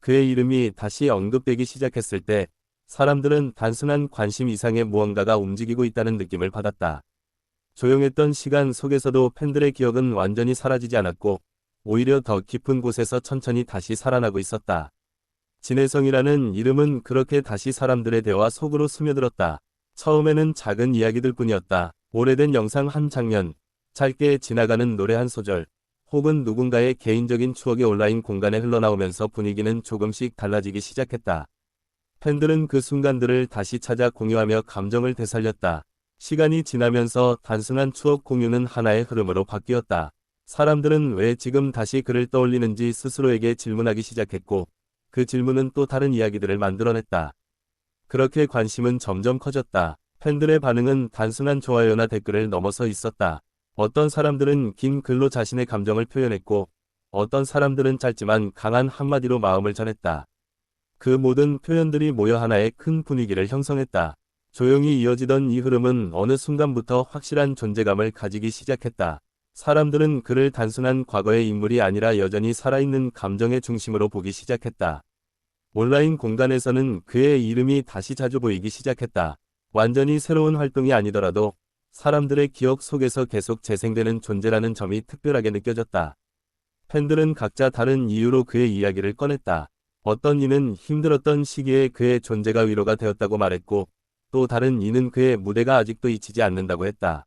그의 이름이 다시 언급되기 시작했을 때 사람들은 단순한 관심 이상의 무언가가 움직이고 있다는 느낌을 받았다. 조용했던 시간 속에서도 팬들의 기억은 완전히 사라지지 않았고 오히려 더 깊은 곳에서 천천히 다시 살아나고 있었다. 진해성이라는 이름은 그렇게 다시 사람들의 대화 속으로 스며들었다. 처음에는 작은 이야기들 뿐이었다. 오래된 영상 한 장면, 짧게 지나가는 노래 한 소절, 혹은 누군가의 개인적인 추억이 온라인 공간에 흘러나오면서 분위기는 조금씩 달라지기 시작했다. 팬들은 그 순간들을 다시 찾아 공유하며 감정을 되살렸다. 시간이 지나면서 단순한 추억 공유는 하나의 흐름으로 바뀌었다. 사람들은 왜 지금 다시 그를 떠올리는지 스스로에게 질문하기 시작했고, 그 질문은 또 다른 이야기들을 만들어냈다. 그렇게 관심은 점점 커졌다. 팬들의 반응은 단순한 좋아요나 댓글을 넘어서 있었다. 어떤 사람들은 긴 글로 자신의 감정을 표현했고, 어떤 사람들은 짧지만 강한 한마디로 마음을 전했다. 그 모든 표현들이 모여 하나의 큰 분위기를 형성했다. 조용히 이어지던 이 흐름은 어느 순간부터 확실한 존재감을 가지기 시작했다. 사람들은 그를 단순한 과거의 인물이 아니라 여전히 살아있는 감정의 중심으로 보기 시작했다. 온라인 공간에서는 그의 이름이 다시 자주 보이기 시작했다. 완전히 새로운 활동이 아니더라도 사람들의 기억 속에서 계속 재생되는 존재라는 점이 특별하게 느껴졌다. 팬들은 각자 다른 이유로 그의 이야기를 꺼냈다. 어떤 이는 힘들었던 시기에 그의 존재가 위로가 되었다고 말했고, 또 다른 이는 그의 무대가 아직도 잊히지 않는다고 했다.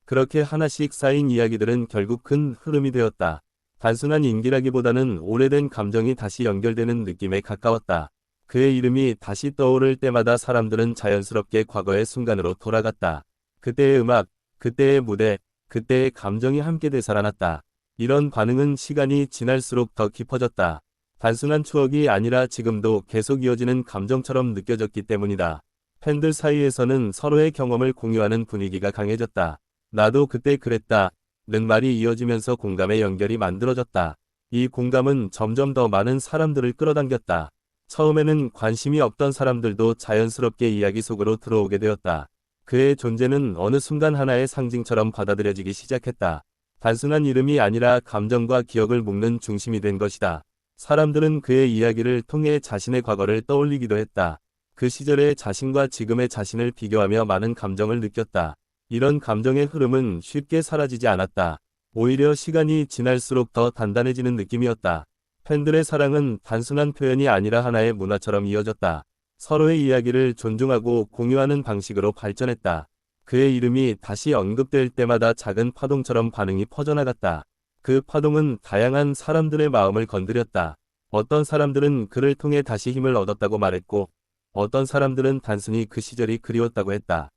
그렇게 하나씩 쌓인 이야기들은 결국 큰 흐름이 되었다. 단순한 인기라기보다는 오래된 감정이 다시 연결되는 느낌에 가까웠다. 그의 이름이 다시 떠오를 때마다 사람들은 자연스럽게 과거의 순간으로 돌아갔다. 그때의 음악, 그때의 무대, 그때의 감정이 함께 되살아났다. 이런 반응은 시간이 지날수록 더 깊어졌다. 단순한 추억이 아니라 지금도 계속 이어지는 감정처럼 느껴졌기 때문이다. 팬들 사이에서는 서로의 경험을 공유하는 분위기가 강해졌다. 나도 그때 그랬다. 는 말이 이어지면서 공감의 연결이 만들어졌다. 이 공감은 점점 더 많은 사람들을 끌어당겼다. 처음에는 관심이 없던 사람들도 자연스럽게 이야기 속으로 들어오게 되었다. 그의 존재는 어느 순간 하나의 상징처럼 받아들여지기 시작했다. 단순한 이름이 아니라 감정과 기억을 묶는 중심이 된 것이다. 사람들은 그의 이야기를 통해 자신의 과거를 떠올리기도 했다. 그 시절의 자신과 지금의 자신을 비교하며 많은 감정을 느꼈다. 이런 감정의 흐름은 쉽게 사라지지 않았다. 오히려 시간이 지날수록 더 단단해지는 느낌이었다. 팬들의 사랑은 단순한 표현이 아니라 하나의 문화처럼 이어졌다. 서로의 이야기를 존중하고 공유하는 방식으로 발전했다. 그의 이름이 다시 언급될 때마다 작은 파동처럼 반응이 퍼져나갔다. 그 파동은 다양한 사람들의 마음을 건드렸다. 어떤 사람들은 그를 통해 다시 힘을 얻었다고 말했고, 어떤 사람들은 단순히 그 시절이 그리웠다고 했다.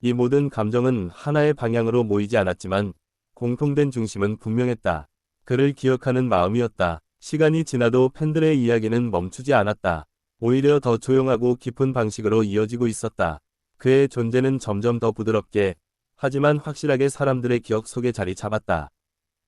이 모든 감정은 하나의 방향으로 모이지 않았지만 공통된 중심은 분명했다. 그를 기억하는 마음이었다. 시간이 지나도 팬들의 이야기는 멈추지 않았다. 오히려 더 조용하고 깊은 방식으로 이어지고 있었다. 그의 존재는 점점 더 부드럽게, 하지만 확실하게 사람들의 기억 속에 자리 잡았다.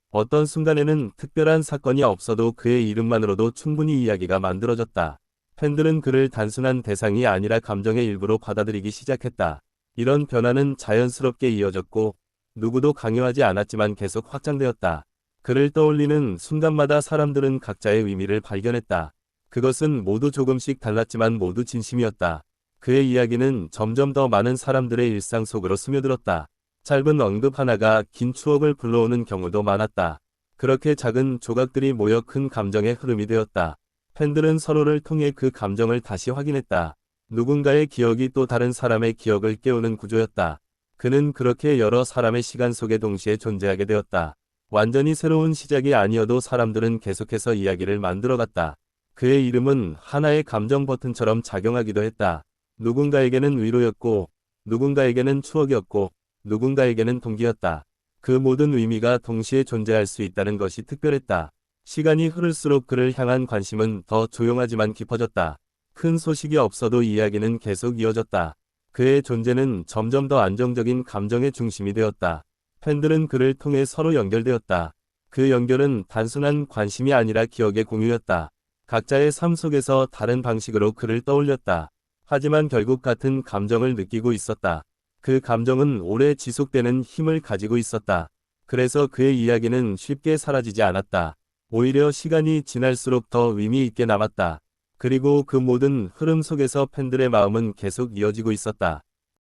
어떤 순간에는 특별한 사건이 없어도 그의 이름만으로도 충분히 이야기가 만들어졌다. 팬들은 그를 단순한 대상이 아니라 감정의 일부로 받아들이기 시작했다. 이런 변화는 자연스럽게 이어졌고 누구도 강요하지 않았지만 계속 확장되었다. 그를 떠올리는 순간마다 사람들은 각자의 의미를 발견했다. 그것은 모두 조금씩 달랐지만 모두 진심이었다. 그의 이야기는 점점 더 많은 사람들의 일상 속으로 스며들었다. 짧은 언급 하나가 긴 추억을 불러오는 경우도 많았다. 그렇게 작은 조각들이 모여 큰 감정의 흐름이 되었다. 팬들은 서로를 통해 그 감정을 다시 확인했다. 누군가의 기억이 또 다른 사람의 기억을 깨우는 구조였다. 그는 그렇게 여러 사람의 시간 속에 동시에 존재하게 되었다. 완전히 새로운 시작이 아니어도 사람들은 계속해서 이야기를 만들어갔다. 그의 이름은 하나의 감정 버튼처럼 작용하기도 했다. 누군가에게는 위로였고, 누군가에게는 추억이었고, 누군가에게는 동기였다. 그 모든 의미가 동시에 존재할 수 있다는 것이 특별했다. 시간이 흐를수록 그를 향한 관심은 더 조용하지만 깊어졌다. 큰 소식이 없어도 이야기는 계속 이어졌다. 그의 존재는 점점 더 안정적인 감정의 중심이 되었다. 팬들은 그를 통해 서로 연결되었다. 그 연결은 단순한 관심이 아니라 기억의 공유였다. 각자의 삶 속에서 다른 방식으로 그를 떠올렸다. 하지만 결국 같은 감정을 느끼고 있었다. 그 감정은 오래 지속되는 힘을 가지고 있었다. 그래서 그의 이야기는 쉽게 사라지지 않았다. 오히려 시간이 지날수록 더 의미 있게 남았다. 그리고 그 모든 흐름 속에서 팬들의 마음은 계속 이어지고 있었다.